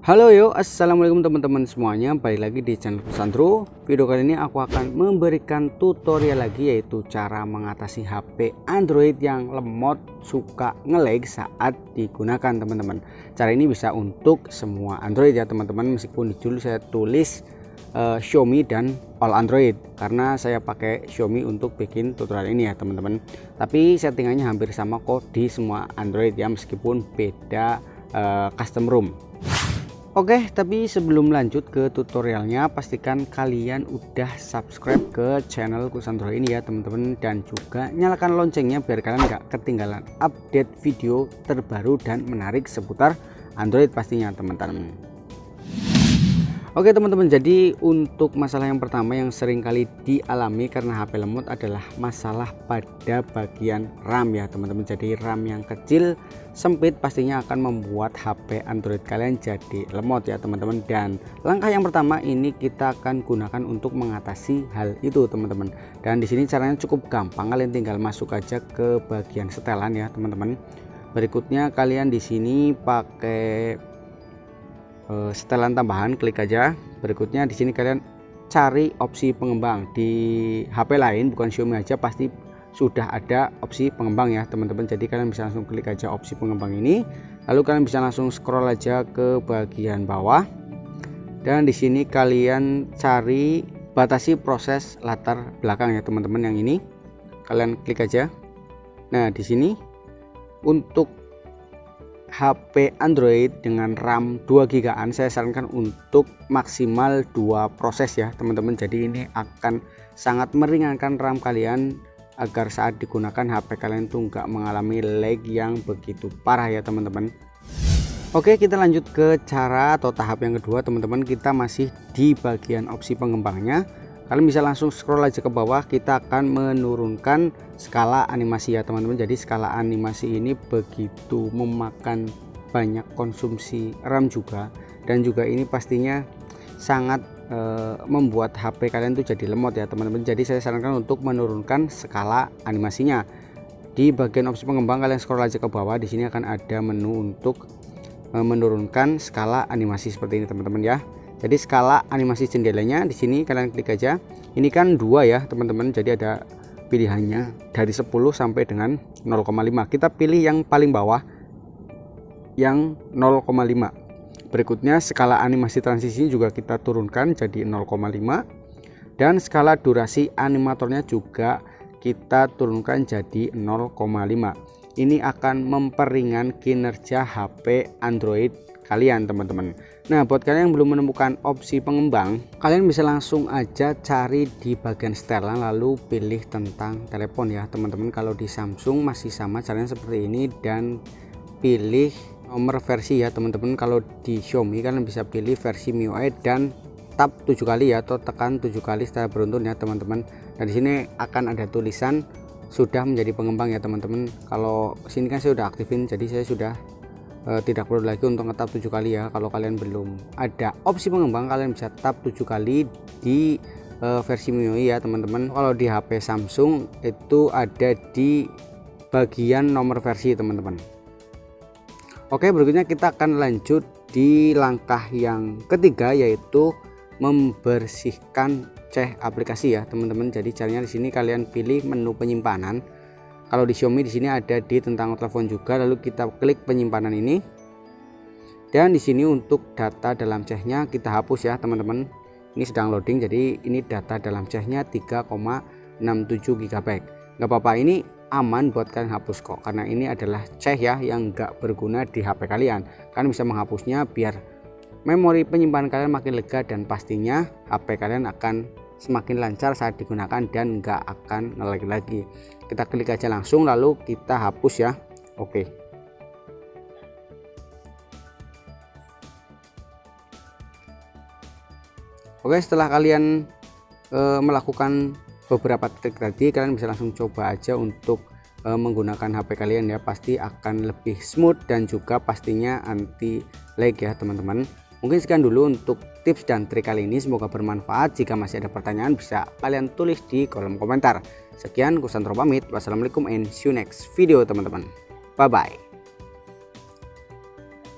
Halo yo, assalamualaikum teman-teman semuanya. Balik lagi di channel Kusandro. Video kali ini aku akan memberikan tutorial lagi, yaitu cara mengatasi HP Android yang lemot suka nge-lag saat digunakan teman-teman. Cara ini bisa untuk semua Android ya teman-teman, meskipun di judul saya tulis Xiaomi dan all Android karena saya pakai Xiaomi untuk bikin tutorial ini ya teman-teman. Tapi settingannya hampir sama kok di semua Android ya, meskipun beda custom ROM. Oke, tapi sebelum lanjut ke tutorialnya, pastikan kalian udah subscribe ke channel Kusandro ini ya teman-teman, dan juga nyalakan loncengnya biar kalian nggak ketinggalan update video terbaru dan menarik seputar Android pastinya teman-teman. Oke teman-teman, jadi untuk masalah yang pertama yang sering kali dialami karena HP lemot adalah masalah pada bagian RAM ya teman-teman. Jadi RAM yang kecil sempit pastinya akan membuat HP Android kalian jadi lemot ya teman-teman. Dan langkah yang pertama ini kita akan gunakan untuk mengatasi hal itu teman-teman. Dan di sini caranya cukup gampang, kalian tinggal masuk aja ke bagian setelan ya teman-teman. Berikutnya kalian di sini pakai setelan tambahan, klik aja. Berikutnya di sini kalian cari opsi pengembang. Di HP lain bukan Xiaomi aja pasti sudah ada opsi pengembang ya teman-teman. Jadi kalian bisa langsung klik aja opsi pengembang ini, lalu kalian bisa langsung scroll aja ke bagian bawah, dan di sini kalian cari batasi proses latar belakang ya teman-teman. Yang ini kalian klik aja. Nah di sini untuk HP Android dengan RAM 2 GB saya sarankan untuk maksimal 2 proses ya teman-teman. Jadi ini akan sangat meringankan RAM kalian agar saat digunakan HP kalian tuh nggak mengalami lag yang begitu parah ya teman-teman. Oke, kita lanjut ke cara atau tahap yang kedua teman-teman. Kita masih di bagian opsi pengembangnya. Kalian bisa langsung scroll aja ke bawah, kita akan menurunkan skala animasi ya teman-teman. Jadi skala animasi ini begitu memakan banyak konsumsi RAM juga, dan juga ini pastinya sangat membuat HP kalian tuh jadi lemot ya teman-teman. Jadi saya sarankan untuk menurunkan skala animasinya. Di bagian opsi pengembang kalian scroll aja ke bawah, di sini akan ada menu untuk menurunkan skala animasi seperti ini teman-teman ya. Jadi skala animasi jendelanya di sini kalian klik aja. Ini kan 2 ya teman-teman, jadi ada pilihannya dari 10 sampai dengan 0,5. Kita pilih yang paling bawah yang 0,5. Berikutnya skala animasi transisi juga kita turunkan jadi 0,5, dan skala durasi animatornya juga kita turunkan jadi 0,5. Ini akan memperingan kinerja HP Android kalian teman-teman. Nah buat kalian yang belum menemukan opsi pengembang, kalian bisa langsung aja cari di bagian setelan lalu pilih tentang telepon ya teman-teman. Kalau di Samsung masih sama caranya seperti ini, dan pilih nomor versi ya teman-teman. Kalau di Xiaomi kalian bisa pilih versi MIUI dan tap 7 kali ya, atau tekan 7 kali secara beruntun ya teman-teman. Dan di sini akan ada tulisan sudah menjadi pengembang ya teman-teman. Kalau sini kan saya sudah aktifin, jadi saya sudah tidak perlu lagi untuk ngetap 7 kali ya. Kalau kalian belum ada opsi pengembang, kalian bisa tap 7 kali di versi MIUI ya teman-teman. Kalau di HP Samsung itu ada di bagian nomor versi teman-teman. Oke, berikutnya kita akan lanjut di langkah yang ketiga, yaitu membersihkan cache aplikasi ya teman-teman. Jadi caranya di sini kalian pilih menu penyimpanan. Kalau di Xiaomi di sini ada di tentang telepon juga, lalu kita klik penyimpanan ini, dan di sini untuk data dalam cache-nya kita hapus ya teman-teman. Ini sedang loading, jadi ini data dalam cache-nya 3,67 GB. Nggak apa-apa, ini aman buat kalian hapus kok, karena ini adalah cache ya yang nggak berguna di HP kalian. Kalian bisa menghapusnya biar memori penyimpanan kalian makin lega, dan pastinya HP kalian akan semakin lancar saat digunakan dan nggak akan nge-lag lagi. Kita klik aja langsung lalu kita hapus ya. Oke. Oke, setelah kalian melakukan beberapa trik tadi, kalian bisa langsung coba aja untuk menggunakan HP kalian ya. Pasti akan lebih smooth dan juga pastinya anti lag ya teman-teman. Mungkin sekian dulu untuk tips dan trik kali ini, semoga bermanfaat. Jika masih ada pertanyaan bisa kalian tulis di kolom komentar. Sekian, Kusandro pamit. Wassalamualaikum and see you next video teman-teman. Bye bye.